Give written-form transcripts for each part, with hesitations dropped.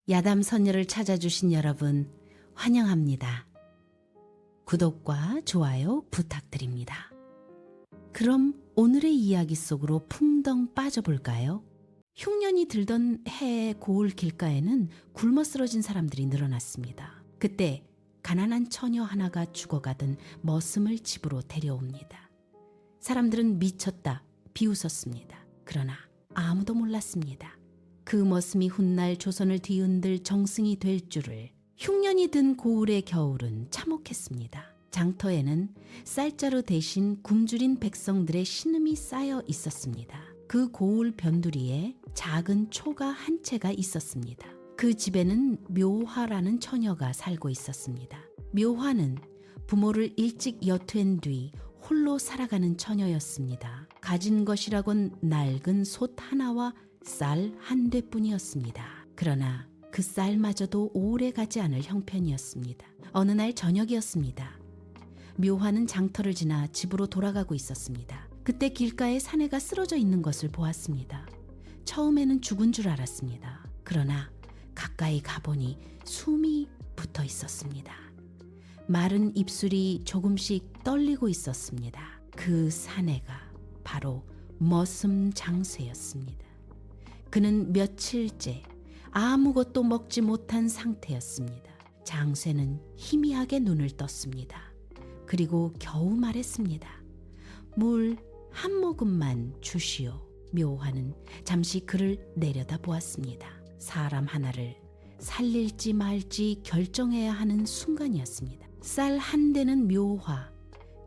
야담 선녀를 찾아주신 여러분 환영합니다. 구독과 좋아요 부탁드립니다. 그럼 오늘의 이야기 속으로 풍덩 빠져볼까요? 흉년이 들던 해의 고을 길가에는 굶어 쓰러진 사람들이 늘어났습니다. 그때 가난한 처녀 하나가 죽어가던 머슴을 집으로 데려옵니다. 사람들은 미쳤다 비웃었습니다. 그러나 아무도 몰랐습니다. 그 머슴이 훗날 조선을 뒤흔들 정승이 될 줄을. 흉년이 든 고을의 겨울은 참혹했습니다. 장터에는 쌀자루 대신 굶주린 백성들의 신음이 쌓여 있었습니다. 그 고을 변두리에 작은 초가 한 채가 있었습니다. 그 집에는 묘화라는 처녀가 살고 있었습니다. 묘화는 부모를 일찍 여투한 뒤 홀로 살아가는 처녀였습니다. 가진 것이라곤 낡은 솥 하나와 쌀 한 대뿐이었습니다. 그러나 그 쌀마저도 오래 가지 않을 형편이었습니다. 어느 날 저녁이었습니다. 묘화는 장터를 지나 집으로 돌아가고 있었습니다. 그때 길가에 사내가 쓰러져 있는 것을 보았습니다. 처음에는 죽은 줄 알았습니다. 그러나 가까이 가보니 숨이 붙어 있었습니다. 마른 입술이 조금씩 떨리고 있었습니다. 그 사내가 바로 머슴 장쇠였습니다. 그는 며칠째 아무것도 먹지 못한 상태였습니다. 장쇠는 희미하게 눈을 떴습니다. 그리고 겨우 말했습니다. 물 한 모금만 주시오. 묘화는 잠시 그를 내려다 보았습니다. 사람 하나를 살릴지 말지 결정해야 하는 순간이었습니다. 쌀 한 대는 묘화,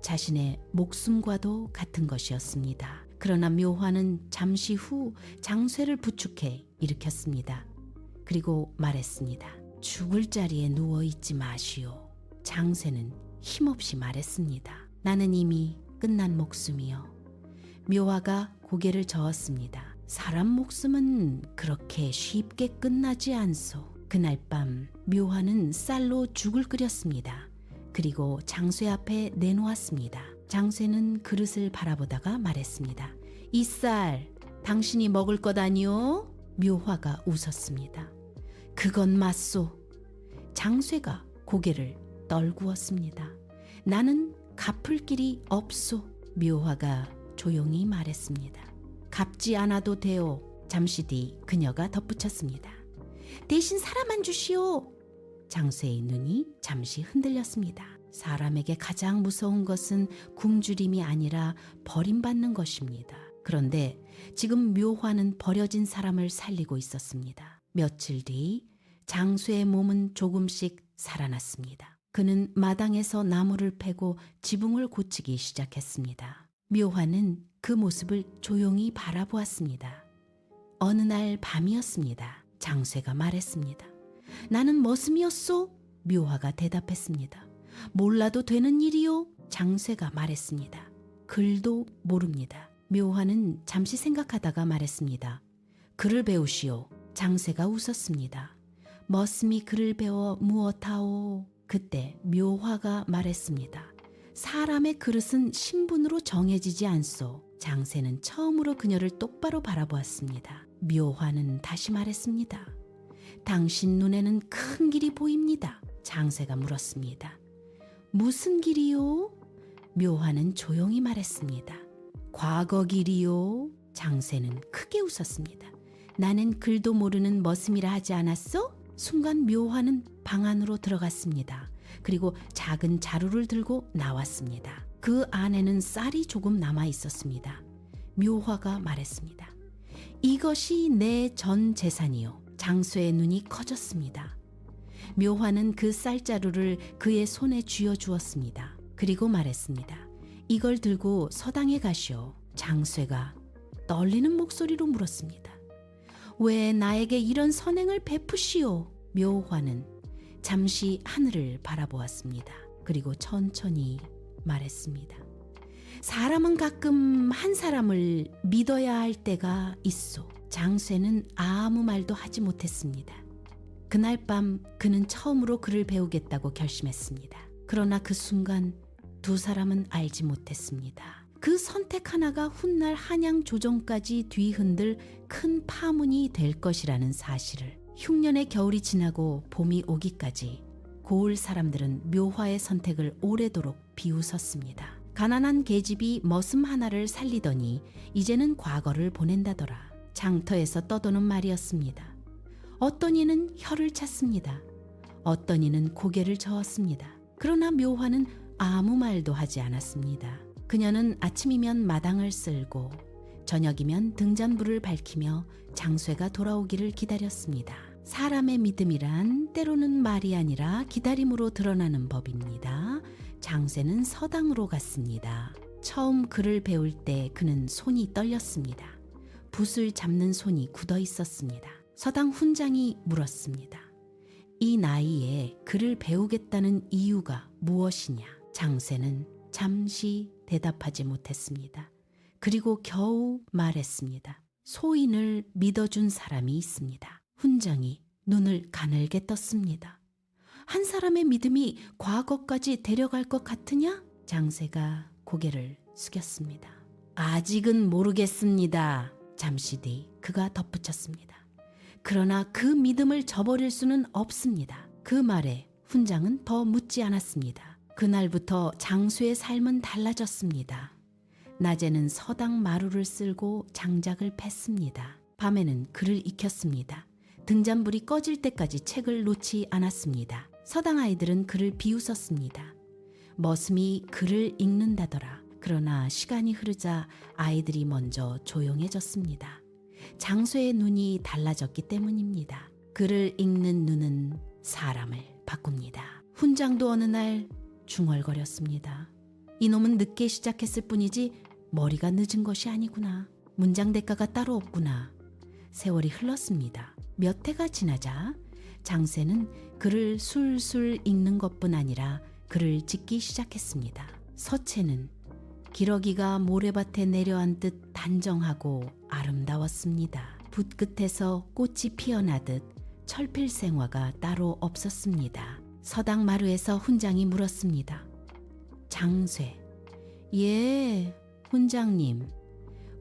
자신의 목숨과도 같은 것이었습니다. 그러나 묘화는 잠시 후 장쇠를 부축해 일으켰습니다. 그리고 말했습니다. 죽을 자리에 누워있지 마시오. 장쇠는 힘없이 말했습니다. 나는 이미 끝난 목숨이요. 묘화가 고개를 저었습니다. 사람 목숨은 그렇게 쉽게 끝나지 않소. 그날 밤 묘화는 쌀로 죽을 끓였습니다. 그리고 장쇠 앞에 내놓았습니다. 장쇠는 그릇을 바라보다가 말했습니다. 이 쌀 당신이 먹을 것 아니오? 묘화가 웃었습니다. 그건 맞소. 장쇠가 고개를 떨구었습니다. 나는 갚을 길이 없소. 묘화가 조용히 말했습니다. 갚지 않아도 돼요. 잠시 뒤 그녀가 덧붙였습니다. 대신 사람만 주시오. 장쇠의 눈이 잠시 흔들렸습니다. 사람에게 가장 무서운 것은 굶주림이 아니라 버림받는 것입니다. 그런데 지금 묘화는 버려진 사람을 살리고 있었습니다. 며칠 뒤 장쇠의 몸은 조금씩 살아났습니다. 그는 마당에서 나무를 패고 지붕을 고치기 시작했습니다. 묘화는 그 모습을 조용히 바라보았습니다. 어느 날 밤이었습니다. 장쇠가 말했습니다. 나는 머슴이었소? 묘화가 대답했습니다. 몰라도 되는 일이요? 장쇠가 말했습니다. 글도 모릅니다. 묘화는 잠시 생각하다가 말했습니다. 글을 배우시오. 장쇠가 웃었습니다. 머슴이 글을 배워 무엇하오? 그때 묘화가 말했습니다. 사람의 그릇은 신분으로 정해지지 않소. 장쇠는 처음으로 그녀를 똑바로 바라보았습니다. 묘화는 다시 말했습니다. 당신 눈에는 큰 길이 보입니다. 장쇠가 물었습니다. 무슨 길이요? 묘화는 조용히 말했습니다. 과거 길이요. 장쇠는 크게 웃었습니다. 나는 글도 모르는 머슴이라 하지 않았어? 순간 묘화는 방 안으로 들어갔습니다. 그리고 작은 자루를 들고 나왔습니다. 그 안에는 쌀이 조금 남아 있었습니다. 묘화가 말했습니다. 이것이 내 전 재산이요. 장쇠의 눈이 커졌습니다. 묘화는 그 쌀자루를 그의 손에 쥐어 주었습니다. 그리고 말했습니다. 이걸 들고 서당에 가시오. 장쇠가 떨리는 목소리로 물었습니다. 왜 나에게 이런 선행을 베푸시오? 묘화는 잠시 하늘을 바라보았습니다. 그리고 천천히 말했습니다. 사람은 가끔 한 사람을 믿어야 할 때가 있소. 장쇠는 아무 말도 하지 못했습니다. 그날 밤 그는 처음으로 글을 배우겠다고 결심했습니다. 그러나 그 순간 두 사람은 알지 못했습니다. 그 선택 하나가 훗날 한양 조정까지 뒤흔들 큰 파문이 될 것이라는 사실을. 흉년의 겨울이 지나고 봄이 오기까지 고을 사람들은 묘화의 선택을 오래도록 비웃었습니다. 가난한 계집이 머슴 하나를 살리더니 이제는 과거를 보낸다더라. 장터에서 떠도는 말이었습니다. 어떤 이는 혀를 찼습니다. 어떤 이는 고개를 저었습니다. 그러나 묘화는 아무 말도 하지 않았습니다. 그녀는 아침이면 마당을 쓸고 저녁이면 등잔불을 밝히며 장쇠가 돌아오기를 기다렸습니다. 사람의 믿음이란 때로는 말이 아니라 기다림으로 드러나는 법입니다. 장쇠는 서당으로 갔습니다. 처음 글을 배울 때 그는 손이 떨렸습니다. 붓을 잡는 손이 굳어 있었습니다. 서당 훈장이 물었습니다. 이 나이에 글을 배우겠다는 이유가 무엇이냐? 장쇠는 잠시 대답하지 못했습니다. 그리고 겨우 말했습니다. 소인을 믿어준 사람이 있습니다. 훈장이 눈을 가늘게 떴습니다. 한 사람의 믿음이 과거까지 데려갈 것 같으냐? 장쇠가 고개를 숙였습니다. 아직은 모르겠습니다. 잠시 뒤 그가 덧붙였습니다. 그러나 그 믿음을 저버릴 수는 없습니다. 그 말에 훈장은 더 묻지 않았습니다. 그날부터 장쇠의 삶은 달라졌습니다. 낮에는 서당 마루를 쓸고 장작을 팼습니다. 밤에는 글을 익혔습니다. 등잔불이 꺼질 때까지 책을 놓지 않았습니다. 서당 아이들은 그를 비웃었습니다. 머슴이 글을 읽는다더라. 그러나 시간이 흐르자 아이들이 먼저 조용해졌습니다. 장쇠의 눈이 달라졌기 때문입니다. 글을 읽는 눈은 사람을 바꿉니다. 훈장도 어느 날 중얼거렸습니다. 이놈은 늦게 시작했을 뿐이지 머리가 늦은 것이 아니구나. 문장 대가가 따로 없구나. 세월이 흘렀습니다. 몇 해가 지나자 장쇠는 글을 술술 읽는 것뿐 아니라 글을 짓기 시작했습니다. 서체는 기러기가 모래밭에 내려앉듯 단정하고 아름다웠습니다. 붓끝에서 꽃이 피어나듯 철필생화가 따로 없었습니다. 서당 마루에서 훈장이 물었습니다. 장쇠, 예, 훈장님,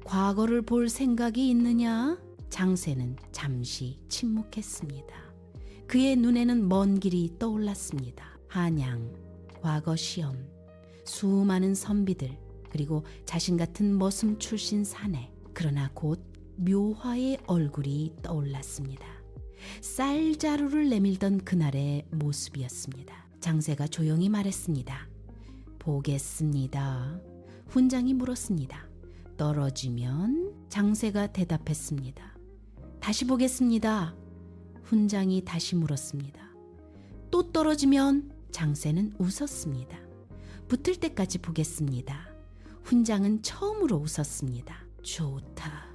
과거를 볼 생각이 있느냐? 장쇠는 잠시 침묵했습니다. 그의 눈에는 먼 길이 떠올랐습니다. 한양, 과거 시험, 수많은 선비들, 그리고 자신 같은 머슴 출신 사내. 그러나 곧 묘화의 얼굴이 떠올랐습니다. 쌀자루를 내밀던 그날의 모습이었습니다. 장쇠가 조용히 말했습니다. 보겠습니다. 훈장이 물었습니다. 떨어지면? 장쇠가 대답했습니다. 다시 보겠습니다. 훈장이 다시 물었습니다. 또 떨어지면? 장쇠는 웃었습니다. 붙을 때까지 보겠습니다. 훈장은 처음으로 웃었습니다. 좋다.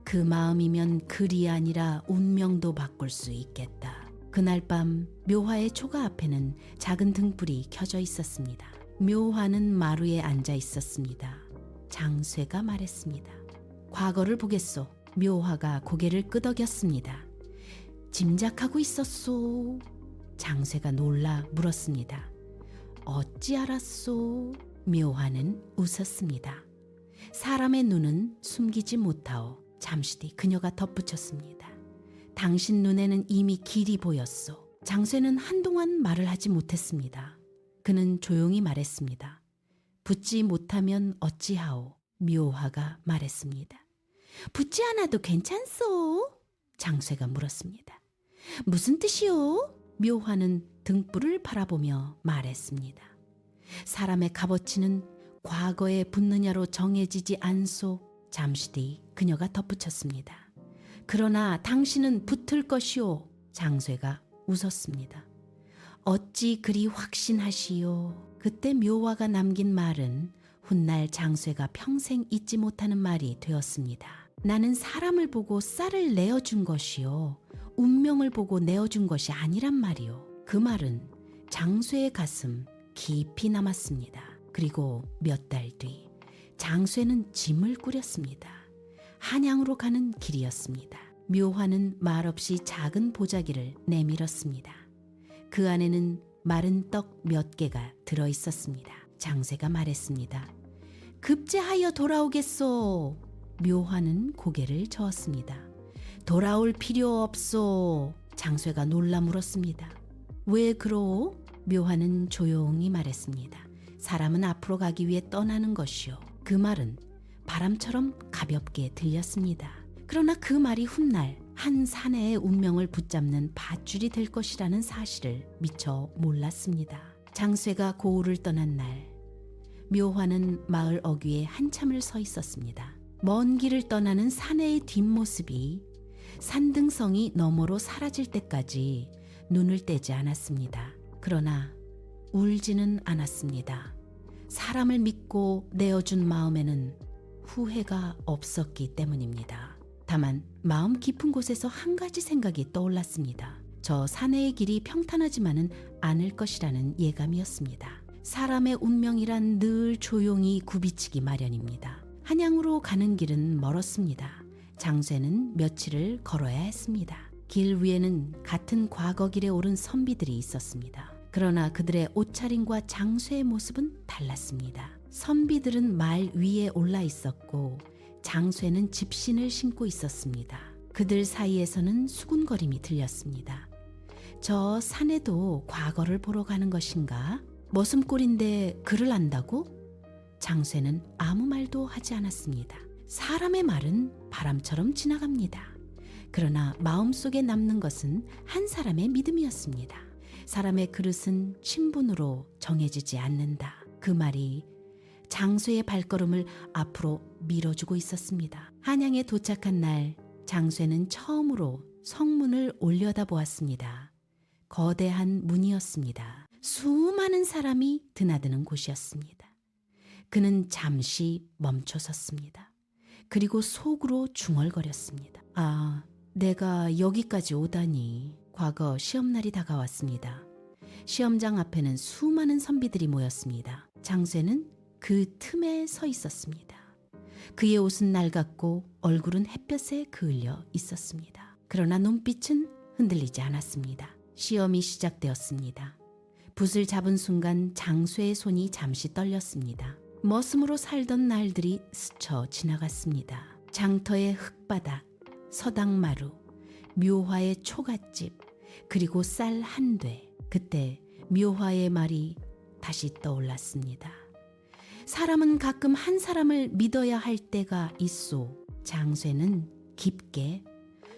그 마음이면 글이 아니라 운명도 바꿀 수 있겠다. 그날 밤 묘화의 초가 앞에는 작은 등불이 켜져 있었습니다. 묘화는 마루에 앉아 있었습니다. 장쇠가 말했습니다. 과거를 보겠소. 묘화가 고개를 끄덕였습니다. 짐작하고 있었소. 장쇠가 놀라 물었습니다. 어찌 알았소? 묘화는 웃었습니다. 사람의 눈은 숨기지 못하오. 잠시 뒤 그녀가 덧붙였습니다. 당신 눈에는 이미 길이 보였소. 장쇠는 한동안 말을 하지 못했습니다. 그는 조용히 말했습니다. 붙지 못하면 어찌하오? 묘화가 말했습니다. 붙지 않아도 괜찮소? 장쇠가 물었습니다. 무슨 뜻이오? 묘화는 등불을 바라보며 말했습니다. 사람의 값어치는 과거에 붙느냐로 정해지지 않소. 잠시 뒤 그녀가 덧붙였습니다. 그러나 당신은 붙을 것이오. 장쇠가 웃었습니다. 어찌 그리 확신하시오? 그때 묘화가 남긴 말은 훗날 장쇠가 평생 잊지 못하는 말이 되었습니다. 나는 사람을 보고 쌀을 내어준 것이요. 운명을 보고 내어준 것이 아니란 말이요. 그 말은 장쇠의 가슴 깊이 남았습니다. 그리고 몇 달 뒤 장쇠는 짐을 꾸렸습니다. 한양으로 가는 길이었습니다. 묘화는 말없이 작은 보자기를 내밀었습니다. 그 안에는 마른 떡 몇 개가 들어 있었습니다. 장쇠가 말했습니다. 급제하여 돌아오겠소. 묘화는 고개를 저었습니다. 돌아올 필요 없소. 장쇠가 놀라 물었습니다. 왜 그러오? 묘화는 조용히 말했습니다. 사람은 앞으로 가기 위해 떠나는 것이요. 그 말은 바람처럼 가볍게 들렸습니다. 그러나 그 말이 훗날 한 사내의 운명을 붙잡는 밧줄이 될 것이라는 사실을 미처 몰랐습니다. 장쇠가 고을을 떠난 날, 묘화는 마을 어귀에 한참을 서 있었습니다. 먼 길을 떠나는 사내의 뒷모습이 산등성이 너머로 사라질 때까지 눈을 떼지 않았습니다. 그러나 울지는 않았습니다. 사람을 믿고 내어준 마음에는 후회가 없었기 때문입니다. 다만 마음 깊은 곳에서 한 가지 생각이 떠올랐습니다. 저 사내의 길이 평탄하지만은 않을 것이라는 예감이었습니다. 사람의 운명이란 늘 조용히 굽이치기 마련입니다. 한양으로 가는 길은 멀었습니다. 장쇠는 며칠을 걸어야 했습니다. 길 위에는 같은 과거 길에 오른 선비들이 있었습니다. 그러나 그들의 옷차림과 장쇠의 모습은 달랐습니다. 선비들은 말 위에 올라 있었고 장쇠는 집신을 신고 있었습니다. 그들 사이에서는 수군거림이 들렸습니다. 저 산에도 과거를 보러 가는 것인가? 머슴꼴인데 글을 안다고? 장쇠는 아무 말도 하지 않았습니다. 사람의 말은 바람처럼 지나갑니다. 그러나 마음속에 남는 것은 한 사람의 믿음이었습니다. 사람의 그릇은 친분으로 정해지지 않는다. 그 말이 장쇠의 발걸음을 앞으로 밀어주고 있었습니다. 한양에 도착한 날, 장쇠는 처음으로 성문을 올려다보았습니다. 거대한 문이었습니다. 수많은 사람이 드나드는 곳이었습니다. 그는 잠시 멈춰섰습니다. 그리고 속으로 중얼거렸습니다. 아, 내가 여기까지 오다니. 과거 시험날이 다가왔습니다. 시험장 앞에는 수많은 선비들이 모였습니다. 장쇠는 그 틈에 서 있었습니다. 그의 옷은 낡았고 얼굴은 햇볕에 그을려 있었습니다. 그러나 눈빛은 흔들리지 않았습니다. 시험이 시작되었습니다. 붓을 잡은 순간 장쇠의 손이 잠시 떨렸습니다. 머슴으로 살던 날들이 스쳐 지나갔습니다. 장터의 흙바닥, 서당마루, 묘화의 초가집, 그리고 쌀 한 돼. 그때 묘화의 말이 다시 떠올랐습니다. 사람은 가끔 한 사람을 믿어야 할 때가 있소. 장쇠는 깊게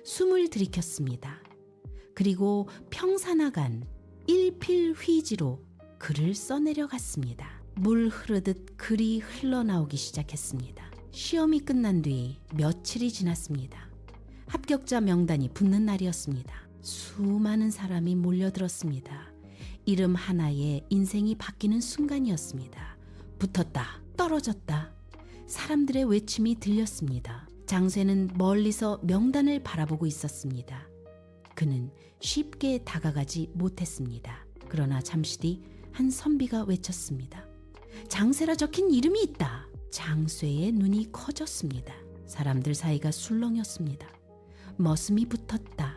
숨을 들이켰습니다. 그리고 평사나간 일필휘지로 글을 써내려갔습니다. 물 흐르듯 글이 흘러나오기 시작했습니다. 시험이 끝난 뒤 며칠이 지났습니다. 합격자 명단이 붙는 날이었습니다. 수많은 사람이 몰려들었습니다. 이름 하나에 인생이 바뀌는 순간이었습니다. 붙었다, 떨어졌다. 사람들의 외침이 들렸습니다. 장쇠는 멀리서 명단을 바라보고 있었습니다. 그는 쉽게 다가가지 못했습니다. 그러나 잠시 뒤 한 선비가 외쳤습니다. 장쇠라 적힌 이름이 있다. 장쇠의 눈이 커졌습니다. 사람들 사이가 술렁였습니다. 머슴이 붙었다.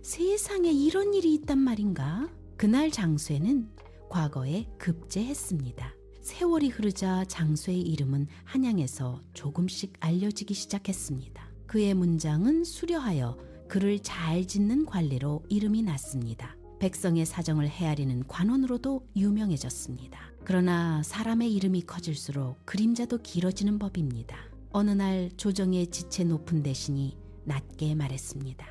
세상에 이런 일이 있단 말인가? 그날 장쇠는 과거에 급제했습니다. 세월이 흐르자 장쇠의 이름은 한양에서 조금씩 알려지기 시작했습니다. 그의 문장은 수려하여 글을 잘 짓는 관리로 이름이 났습니다. 백성의 사정을 헤아리는 관원으로도 유명해졌습니다. 그러나 사람의 이름이 커질수록 그림자도 길어지는 법입니다. 어느 날 조정의 지체 높은 대신이 낮게 말했습니다.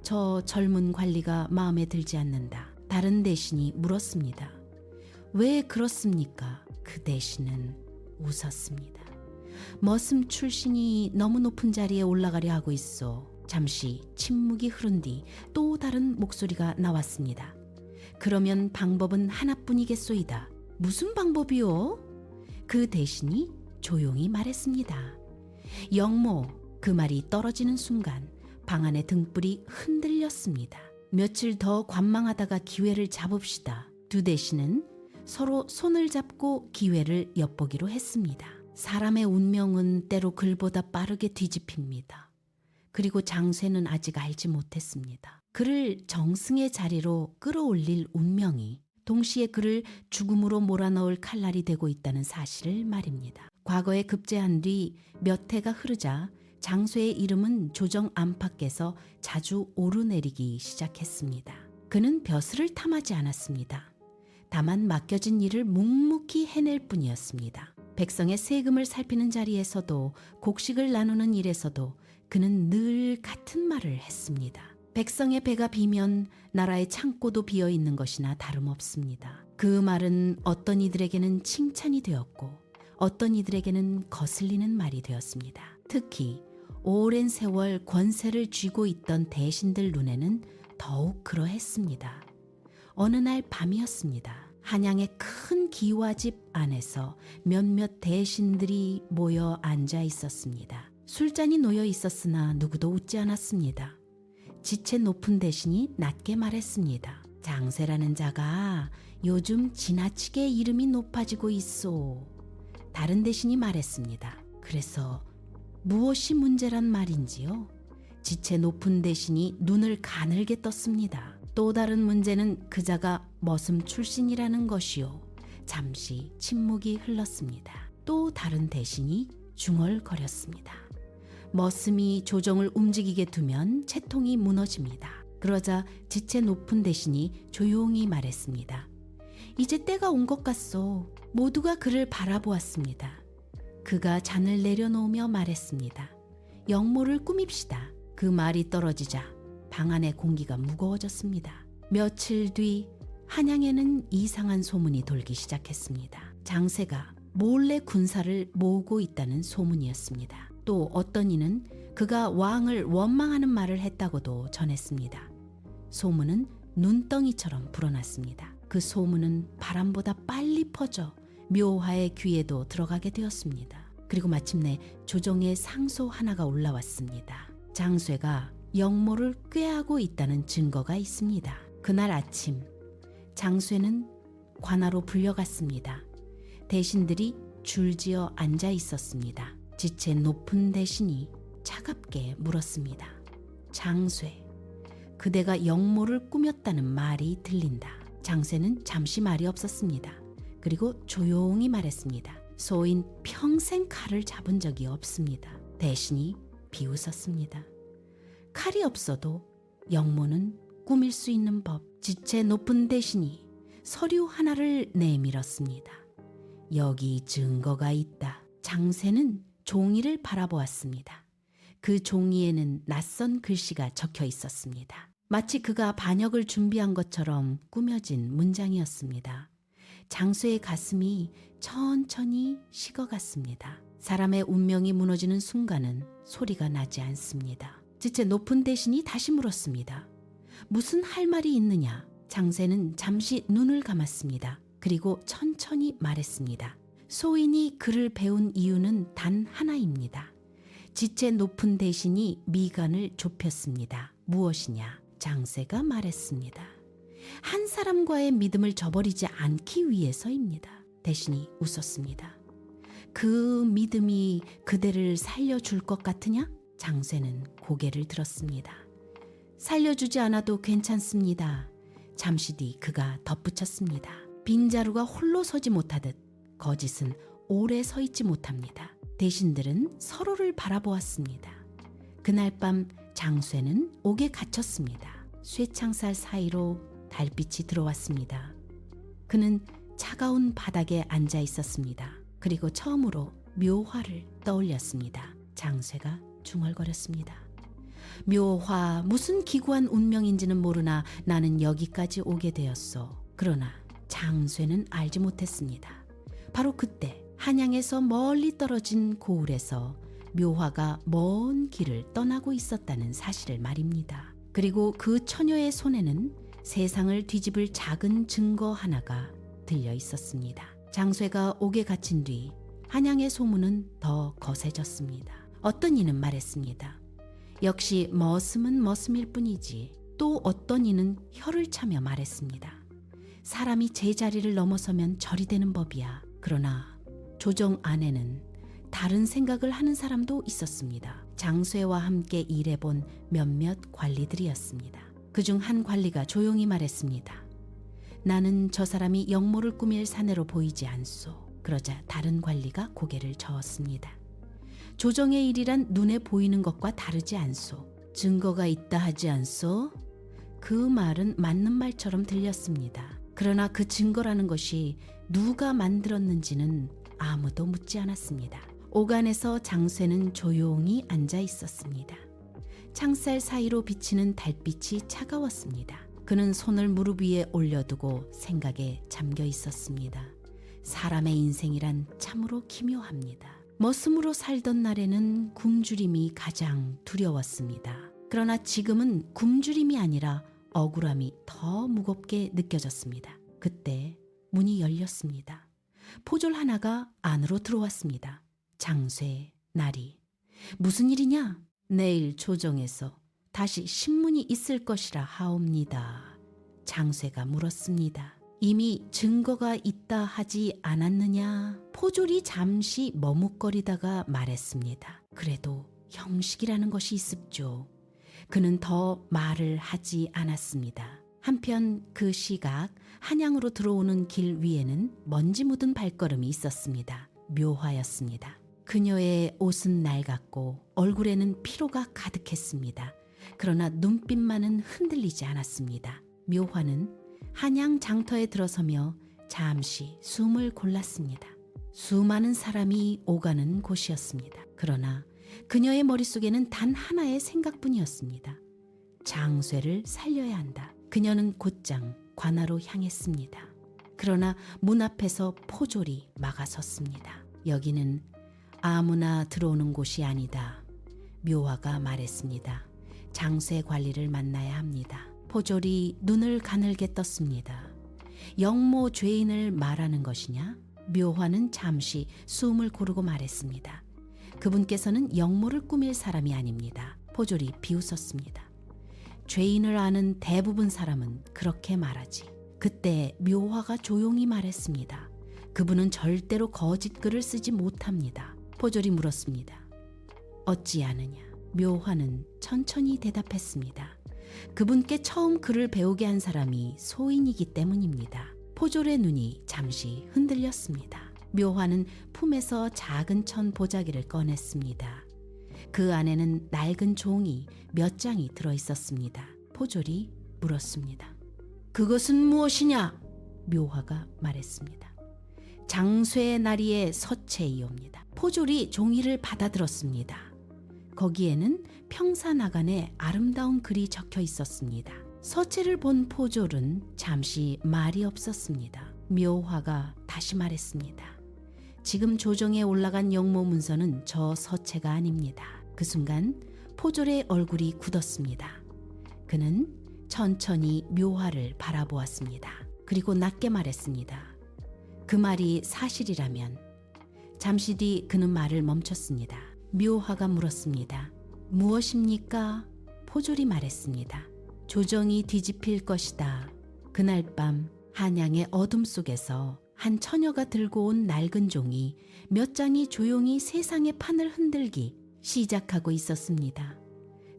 저 젊은 관리가 마음에 들지 않는다. 다른 대신이 물었습니다. 왜 그렇습니까? 그 대신은 웃었습니다. 머슴 출신이 너무 높은 자리에 올라가려 하고 있어. 잠시 침묵이 흐른 뒤 또 다른 목소리가 나왔습니다. 그러면 방법은 하나뿐이겠소이다. 무슨 방법이요? 그 대신이 조용히 말했습니다. 영모. 그 말이 떨어지는 순간 방 안의 등불이 흔들렸습니다. 며칠 더 관망하다가 기회를 잡읍시다. 두 대신은 서로 손을 잡고 기회를 엿보기로 했습니다. 사람의 운명은 때로 글보다 빠르게 뒤집힙니다. 그리고 장쇠는 아직 알지 못했습니다. 그를 정승의 자리로 끌어올릴 운명이 동시에 그를 죽음으로 몰아넣을 칼날이 되고 있다는 사실을 말입니다. 과거에 급제한 뒤 몇 해가 흐르자 장쇠의 이름은 조정 안팎에서 자주 오르내리기 시작했습니다. 그는 벼슬을 탐하지 않았습니다. 다만 맡겨진 일을 묵묵히 해낼 뿐이었습니다. 백성의 세금을 살피는 자리에서도 곡식을 나누는 일에서도 그는 늘 같은 말을 했습니다. 백성의 배가 비면 나라의 창고도 비어 있는 것이나 다름없습니다. 그 말은 어떤 이들에게는 칭찬이 되었고 어떤 이들에게는 거슬리는 말이 되었습니다. 특히 오랜 세월 권세를 쥐고 있던 대신들 눈에는 더욱 그러했습니다. 어느 날 밤이었습니다. 한양의 큰 기와집 안에서 몇몇 대신들이 모여 앉아 있었습니다. 술잔이 놓여 있었으나 누구도 웃지 않았습니다. 지체 높은 대신이 낮게 말했습니다. 장쇠라는 자가 요즘 지나치게 이름이 높아지고 있소. 다른 대신이 말했습니다. 그래서 무엇이 문제란 말인지요? 지체 높은 대신이 눈을 가늘게 떴습니다. 또 다른 문제는 그자가 머슴 출신이라는 것이요. 잠시 침묵이 흘렀습니다. 또 다른 대신이 중얼거렸습니다. 머슴이 조정을 움직이게 두면 채통이 무너집니다. 그러자 지체 높은 대신이 조용히 말했습니다. 이제 때가 온 것 같소. 모두가 그를 바라보았습니다. 그가 잔을 내려놓으며 말했습니다. 영모를 꾸밉시다. 그 말이 떨어지자 방 안의 공기가 무거워졌습니다. 며칠 뒤 한양에는 이상한 소문이 돌기 시작했습니다. 장쇠가 몰래 군사를 모으고 있다는 소문이었습니다. 또 어떤 이는 그가 왕을 원망하는 말을 했다고도 전했습니다. 소문은 눈덩이처럼 불어났습니다. 그 소문은 바람보다 빨리 퍼져 묘화의 귀에도 들어가게 되었습니다. 그리고 마침내 조정의 상소 하나가 올라왔습니다. 장쇠가 영모를 꾀하고 있다는 증거가 있습니다. 그날 아침 장쇠는 관하로 불려갔습니다. 대신들이 줄지어 앉아 있었습니다. 지체 높은 대신이 차갑게 물었습니다. 장쇠, 그대가 영모를 꾸몄다는 말이 들린다. 장쇠는 잠시 말이 없었습니다. 그리고 조용히 말했습니다. 소인 평생 칼을 잡은 적이 없습니다. 대신이 비웃었습니다. 칼이 없어도 영모는 꾸밀 수 있는 법. 지체 높은 대신이 서류 하나를 내밀었습니다. 여기 증거가 있다. 장쇠는 종이를 바라보았습니다. 그 종이에는 낯선 글씨가 적혀 있었습니다. 마치 그가 반역을 준비한 것처럼 꾸며진 문장이었습니다. 장쇠의 가슴이 천천히 식어갔습니다. 사람의 운명이 무너지는 순간은 소리가 나지 않습니다. 지체 높은 대신이 다시 물었습니다. 무슨 할 말이 있느냐? 장쇠는 잠시 눈을 감았습니다. 그리고 천천히 말했습니다. 소인이 글을 배운 이유는 단 하나입니다. 지체 높은 대신이 미간을 좁혔습니다. 무엇이냐? 장쇠가 말했습니다. 한 사람과의 믿음을 저버리지 않기 위해서입니다. 대신이 웃었습니다. 그 믿음이 그대를 살려줄 것 같으냐? 장쇠는 고개를 들었습니다. 살려주지 않아도 괜찮습니다. 잠시 뒤 그가 덧붙였습니다. 빈자루가 홀로 서지 못하듯 거짓은 오래 서 있지 못합니다. 대신들은 서로를 바라보았습니다. 그날 밤 장쇠는 옥에 갇혔습니다. 쇠창살 사이로 달빛이 들어왔습니다. 그는 차가운 바닥에 앉아 있었습니다. 그리고 처음으로 묘화를 떠올렸습니다. 장쇠가 중얼거렸습니다. 묘화, 무슨 기구한 운명인지는 모르나 나는 여기까지 오게 되었소. 그러나 장쇠는 알지 못했습니다. 바로 그때 한양에서 멀리 떨어진 고을에서 묘화가 먼 길을 떠나고 있었다는 사실을 말입니다. 그리고 그 처녀의 손에는 세상을 뒤집을 작은 증거 하나가 들려 있었습니다. 장쇠가 옥에 갇힌 뒤 한양의 소문은 더 거세졌습니다. 어떤 이는 말했습니다. 역시 머슴은 머슴일 뿐이지. 또 어떤 이는 혀를 차며 말했습니다. 사람이 제자리를 넘어서면 절이 되는 법이야. 그러나 조정 안에는 다른 생각을 하는 사람도 있었습니다. 장쇠와 함께 일해본 몇몇 관리들이었습니다. 그중 한 관리가 조용히 말했습니다. 나는 저 사람이 영모를 꾸밀 사내로 보이지 않소. 그러자 다른 관리가 고개를 저었습니다. 조정의 일이란 눈에 보이는 것과 다르지 않소. 증거가 있다 하지 않소? 그 말은 맞는 말처럼 들렸습니다. 그러나 그 증거라는 것이 누가 만들었는지는 아무도 묻지 않았습니다. 오간에서 장쇠는 조용히 앉아 있었습니다. 창살 사이로 비치는 달빛이 차가웠습니다. 그는 손을 무릎 위에 올려두고 생각에 잠겨 있었습니다. 사람의 인생이란 참으로 기묘합니다. 머슴으로 살던 날에는 굶주림이 가장 두려웠습니다. 그러나 지금은 굶주림이 아니라 억울함이 더 무겁게 느껴졌습니다. 그때 문이 열렸습니다. 포졸 하나가 안으로 들어왔습니다. 장쇠, 나리. 무슨 일이냐? 내일 조정에서 다시 신문이 있을 것이라 하옵니다. 장쇠가 물었습니다. 이미 증거가 있다 하지 않았느냐? 포졸이 잠시 머뭇거리다가 말했습니다. 그래도 형식이라는 것이 있습죠. 그는 더 말을 하지 않았습니다. 한편 그 시각 한양으로 들어오는 길 위에는 먼지 묻은 발걸음이 있었습니다. 묘화였습니다. 그녀의 옷은 낡았고 얼굴에는 피로가 가득했습니다. 그러나 눈빛만은 흔들리지 않았습니다. 묘화는 한양 장터에 들어서며 잠시 숨을 골랐습니다. 수많은 사람이 오가는 곳이었습니다. 그러나 그녀의 머릿속에는 단 하나의 생각뿐이었습니다. 장쇠를 살려야 한다. 그녀는 곧장 관하로 향했습니다. 그러나 문 앞에서 포졸이 막아섰습니다. 여기는 아무나 들어오는 곳이 아니다. 묘화가 말했습니다. 장쇠 관리를 만나야 합니다. 포졸이 눈을 가늘게 떴습니다. 영모 죄인을 말하는 것이냐? 묘화는 잠시 숨을 고르고 말했습니다. 그분께서는 영모를 꾸밀 사람이 아닙니다. 포졸이 비웃었습니다. 죄인을 아는 대부분 사람은 그렇게 말하지. 그때 묘화가 조용히 말했습니다. 그분은 절대로 거짓 글을 쓰지 못합니다. 포졸이 물었습니다. 어찌 아느냐? 묘화는 천천히 대답했습니다. 그분께 처음 글을 배우게 한 사람이 소인이기 때문입니다. 포졸의 눈이 잠시 흔들렸습니다. 묘화는 품에서 작은 천 보자기를 꺼냈습니다. 그 안에는 낡은 종이 몇 장이 들어있었습니다. 포졸이 물었습니다. 그것은 무엇이냐? 묘화가 말했습니다. 장쇠의 나리의 서체이옵니다. 포졸이 종이를 받아들었습니다. 거기에는 평사나간의 아름다운 글이 적혀 있었습니다. 서체를 본 포졸은 잠시 말이 없었습니다. 묘화가 다시 말했습니다. 지금 조정에 올라간 영모 문서는 저 서체가 아닙니다. 그 순간 포졸의 얼굴이 굳었습니다. 그는 천천히 묘화를 바라보았습니다. 그리고 낮게 말했습니다. 그 말이 사실이라면. 잠시 뒤 그는 말을 멈췄습니다. 묘화가 물었습니다. 무엇입니까? 포졸이 말했습니다. 조정이 뒤집힐 것이다. 그날 밤 한양의 어둠 속에서 한 처녀가 들고 온 낡은 종이 몇 장이 조용히 세상의 판을 흔들기 시작하고 있었습니다.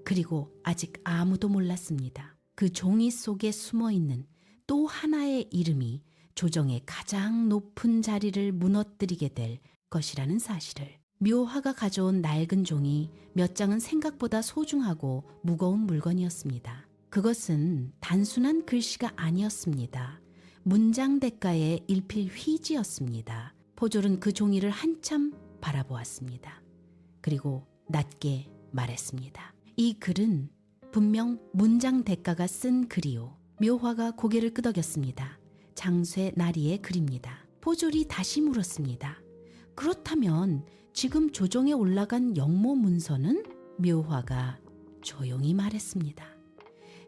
그리고 아직 아무도 몰랐습니다. 그 종이 속에 숨어있는 또 하나의 이름이 조정의 가장 높은 자리를 무너뜨리게 될 것이라는 사실을. 묘화가 가져온 낡은 종이 몇 장은 생각보다 소중하고 무거운 물건이었습니다. 그것은 단순한 글씨가 아니었습니다. 문장 대가의 일필 휘지였습니다. 포졸은 그 종이를 한참 바라보았습니다. 그리고 낮게 말했습니다. 이 글은 분명 문장 대가가 쓴 글이요. 묘화가 고개를 끄덕였습니다. 장쇠 나리의 글입니다. 포졸이 다시 물었습니다. 그렇다면 지금 조정에 올라간 영모 문서는? 묘화가 조용히 말했습니다.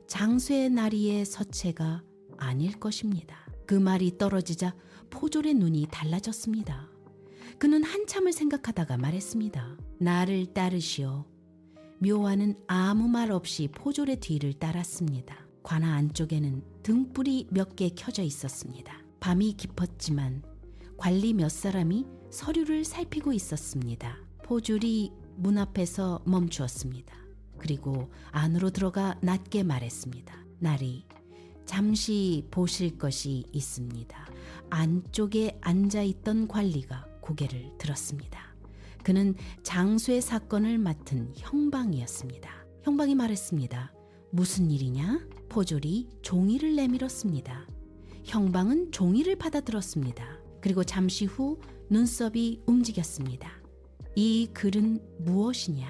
장쇠 나리의 서체가 아닐 것입니다. 그 말이 떨어지자 포졸의 눈이 달라졌습니다. 그는 한참을 생각하다가 말했습니다. 나를 따르시오. 묘화는 아무 말 없이 포졸의 뒤를 따랐습니다. 관아 안쪽에는 등불이 몇 개 켜져 있었습니다. 밤이 깊었지만 관리 몇 사람이 서류를 살피고 있었습니다. 포졸이 문 앞에서 멈추었습니다. 그리고 안으로 들어가 낮게 말했습니다. 나리, 잠시 보실 것이 있습니다. 안쪽에 앉아있던 관리가 고개를 들었습니다. 그는 장쇠 사건을 맡은 형방이었습니다. 형방이 말했습니다. 무슨 일이냐? 포졸이 종이를 내밀었습니다. 형방은 종이를 받아들었습니다. 그리고 잠시 후 눈썹이 움직였습니다. 이 글은 무엇이냐?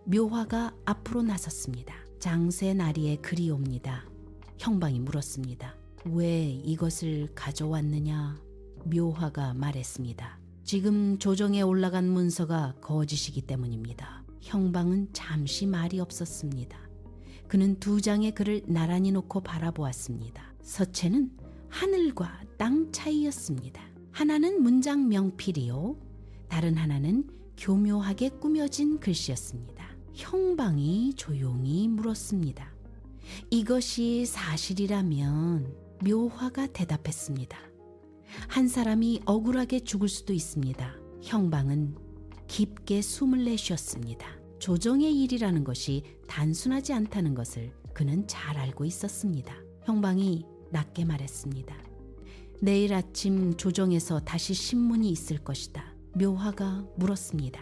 묘화가 앞으로 나섰습니다. 장쇠 나리의 글이 옵니다. 형방이 물었습니다. 왜 이것을 가져왔느냐? 묘화가 말했습니다. 지금 조정에 올라간 문서가 거짓이기 때문입니다. 형방은 잠시 말이 없었습니다. 그는 두 장의 글을 나란히 놓고 바라보았습니다. 서체는 하늘과 땅 차이였습니다. 하나는 문장 명필이요, 다른 하나는 교묘하게 꾸며진 글씨였습니다. 형방이 조용히 물었습니다. 이것이 사실이라면? 묘화가 대답했습니다. 한 사람이 억울하게 죽을 수도 있습니다. 형방은 깊게 숨을 내쉬었습니다. 조정의 일이라는 것이 단순하지 않다는 것을 그는 잘 알고 있었습니다. 형방이 낮게 말했습니다. 내일 아침 조정에서 다시 신문이 있을 것이다. 묘화가 물었습니다.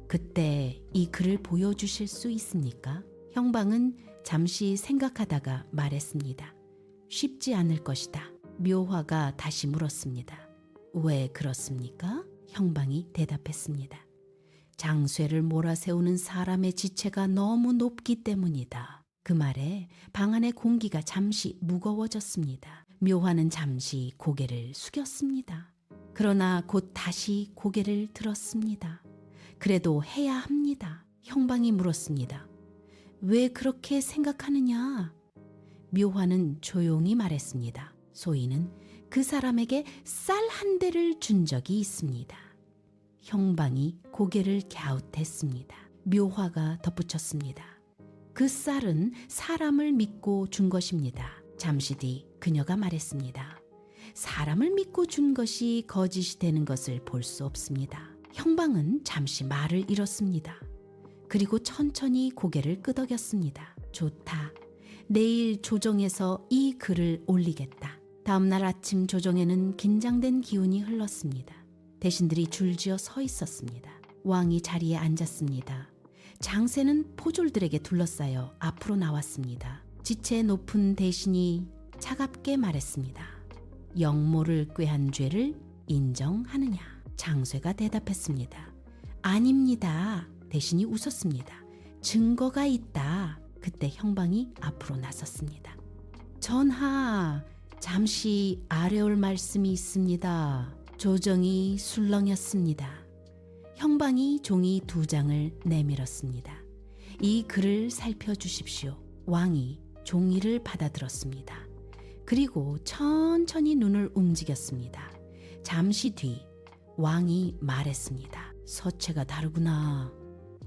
그때 이 글을 보여주실 수 있습니까? 형방은 잠시 생각하다가 말했습니다. 쉽지 않을 것이다. 묘화가 다시 물었습니다. 왜 그렇습니까? 형방이 대답했습니다. 장쇠를 몰아세우는 사람의 지체가 너무 높기 때문이다. 그 말에 방 안의 공기가 잠시 무거워졌습니다. 묘화는 잠시 고개를 숙였습니다. 그러나 곧 다시 고개를 들었습니다. 그래도 해야 합니다. 형방이 물었습니다. 왜 그렇게 생각하느냐? 묘화는 조용히 말했습니다. 소인은 그 사람에게 쌀 한 대를 준 적이 있습니다. 형방이 고개를 갸웃했습니다. 묘화가 덧붙였습니다. 그 쌀은 사람을 믿고 준 것입니다. 잠시 뒤 그녀가 말했습니다. 사람을 믿고 준 것이 거짓이 되는 것을 볼 수 없습니다. 형방은 잠시 말을 잃었습니다. 그리고 천천히 고개를 끄덕였습니다. 좋다. 내일 조정에서 이 글을 올리겠다. 다음날 아침 조정에는 긴장된 기운이 흘렀습니다. 대신들이 줄지어 서 있었습니다. 왕이 자리에 앉았습니다. 장쇠는 포졸들에게 둘러싸여 앞으로 나왔습니다. 지체 높은 대신이 차갑게 말했습니다. 영모를 꾀한 죄를 인정하느냐? 장쇠가 대답했습니다. 아닙니다. 대신이 웃었습니다. 증거가 있다. 그때 형방이 앞으로 나섰습니다. 전하, 잠시 아뢰올 말씀이 있습니다. 조정이 술렁였습니다. 형방이 종이 두 장을 내밀었습니다. 이 글을 살펴주십시오. 왕이 종이를 받아들었습니다. 그리고 천천히 눈을 움직였습니다. 잠시 뒤 왕이 말했습니다. 서체가 다르구나.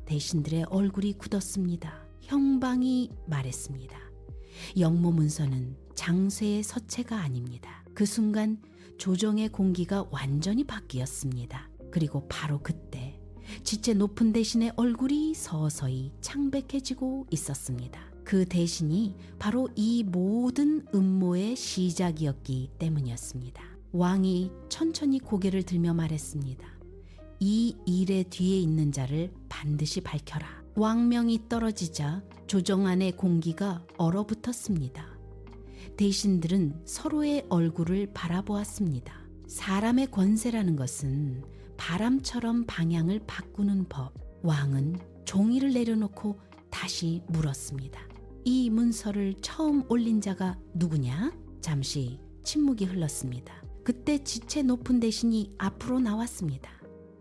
대신들의 얼굴이 굳었습니다. 형방이 말했습니다. 영모 문서는 장쇠의 서체가 아닙니다. 그 순간 조정의 공기가 완전히 바뀌었습니다. 그리고 바로 그때 지체 높은 대신의 얼굴이 서서히 창백해지고 있었습니다. 그 대신이 바로 이 모든 음모의 시작이었기 때문이었습니다. 왕이 천천히 고개를 들며 말했습니다. 이 일의 뒤에 있는 자를 반드시 밝혀라. 왕명이 떨어지자 조정 안의 공기가 얼어붙었습니다. 대신들은 서로의 얼굴을 바라보았습니다. 사람의 권세라는 것은 바람처럼 방향을 바꾸는 법. 왕은 종이를 내려놓고 다시 물었습니다. 이 문서를 처음 올린 자가 누구냐? 잠시 침묵이 흘렀습니다. 그때 지체 높은 대신이 앞으로 나왔습니다.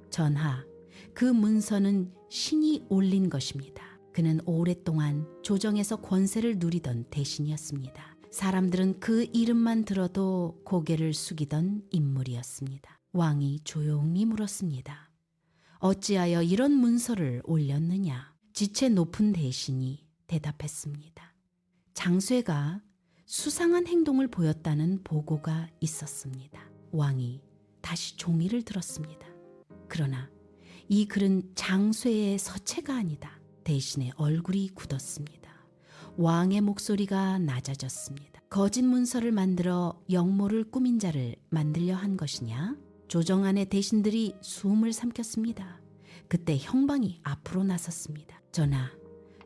전하, 그 문서는 신이 올린 것입니다. 그는 오랫동안 조정에서 권세를 누리던 대신이었습니다. 사람들은 그 이름만 들어도 고개를 숙이던 인물이었습니다. 왕이 조용히 물었습니다. 어찌하여 이런 문서를 올렸느냐? 지체 높은 대신이 대답했습니다. 장쇠가 수상한 행동을 보였다는 보고가 있었습니다. 왕이 다시 종이를 들었습니다. 그러나 이 글은 장쇠의 서체가 아니다. 대신에 얼굴이 굳었습니다. 왕의 목소리가 낮아졌습니다. 거짓 문서를 만들어 영모를 꾸민 자를 만들려 한 것이냐? 조정 안의 대신들이 숨을 삼켰습니다. 그때 형방이 앞으로 나섰습니다. 전하,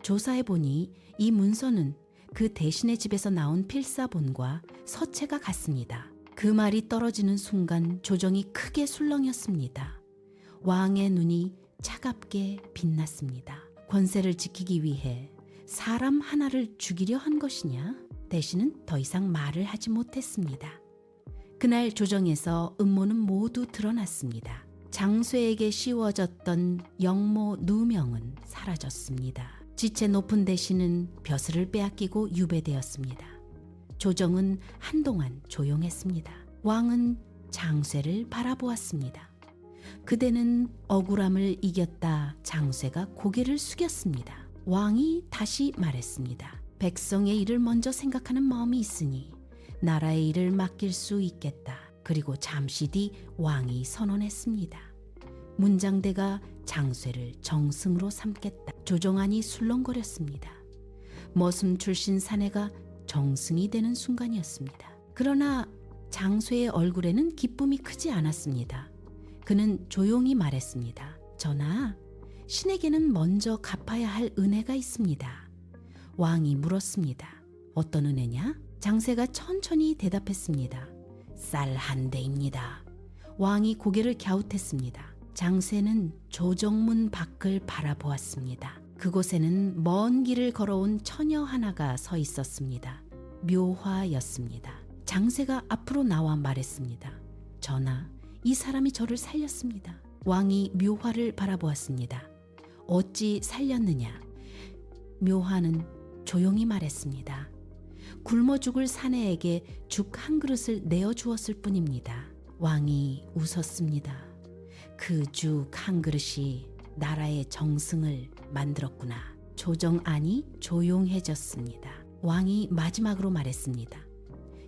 조사해보니 이 문서는 그 대신의 집에서 나온 필사본과 서체가 같습니다. 그 말이 떨어지는 순간 조정이 크게 술렁였습니다. 왕의 눈이 차갑게 빛났습니다. 권세를 지키기 위해 사람 하나를 죽이려 한 것이냐? 대신은 더 이상 말을 하지 못했습니다. 그날 조정에서 음모는 모두 드러났습니다. 장쇠에게 씌워졌던 영모 누명은 사라졌습니다. 지체 높은 대신은 벼슬을 빼앗기고 유배되었습니다. 조정은 한동안 조용했습니다. 왕은 장쇠를 바라보았습니다. 그대는 억울함을 이겼다. 장쇠가 고개를 숙였습니다. 왕이 다시 말했습니다. 백성의 일을 먼저 생각하는 마음이 있으니 나라의 일을 맡길 수 있겠다. 그리고 잠시 뒤 왕이 선언했습니다. 문장대가 장쇠를 정승으로 삼겠다. 조정안이 술렁거렸습니다. 머슴 출신 사내가 정승이 되는 순간이었습니다. 그러나 장쇠의 얼굴에는 기쁨이 크지 않았습니다. 그는 조용히 말했습니다. 전하, 신에게는 먼저 갚아야 할 은혜가 있습니다. 왕이 물었습니다. 어떤 은혜냐? 장쇠가 천천히 대답했습니다. 쌀 한 대입니다. 왕이 고개를 갸웃했습니다. 장쇠는 조정문 밖을 바라보았습니다. 그곳에는 먼 길을 걸어온 처녀 하나가 서 있었습니다. 묘화였습니다. 장쇠가 앞으로 나와 말했습니다. 전하, 이 사람이 저를 살렸습니다. 왕이 묘화를 바라보았습니다. 어찌 살렸느냐? 묘화는 조용히 말했습니다. 굶어 죽을 사내에게 죽 한 그릇을 내어주었을 뿐입니다. 왕이 웃었습니다. 그 죽 한 그릇이 나라의 정승을 만들었구나. 조정안이 조용해졌습니다. 왕이 마지막으로 말했습니다.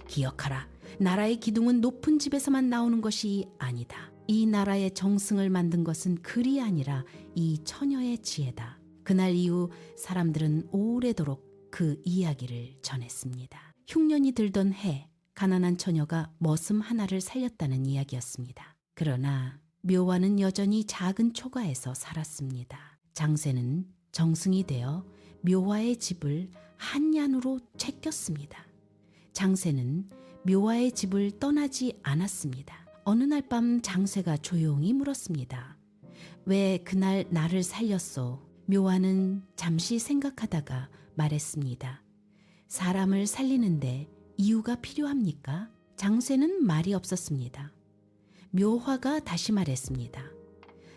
기억하라. 나라의 기둥은 높은 집에서만 나오는 것이 아니다. 이 나라의 정승을 만든 것은 글이 아니라 이 처녀의 지혜다. 그날 이후 사람들은 오래도록 그 이야기를 전했습니다. 흉년이 들던 해, 가난한 처녀가 머슴 하나를 살렸다는 이야기였습니다. 그러나 묘화는 여전히 작은 초가에서 살았습니다. 장쇠는 정승이 되어 묘화의 집을 한얀으로 채꼈습니다. 장쇠는 묘화의 집을 떠나지 않았습니다. 어느 날 밤 장쇠가 조용히 물었습니다. 왜 그날 나를 살렸소? 묘화는 잠시 생각하다가 말했습니다. 사람을 살리는데 이유가 필요합니까? 장쇠는 말이 없었습니다. 묘화가 다시 말했습니다.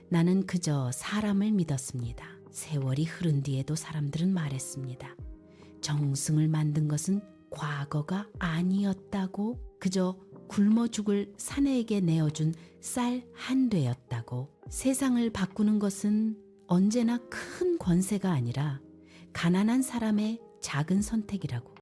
나는 그저 사람을 믿었습니다. 세월이 흐른 뒤에도 사람들은 말했습니다. 정승을 만든 것은 과거가 아니었다고, 그저 굶어 죽을 사내에게 내어준 쌀 한 되였다고. 세상을 바꾸는 것은 언제나 큰 권세가 아니라 가난한 사람의 작은 선택이라고.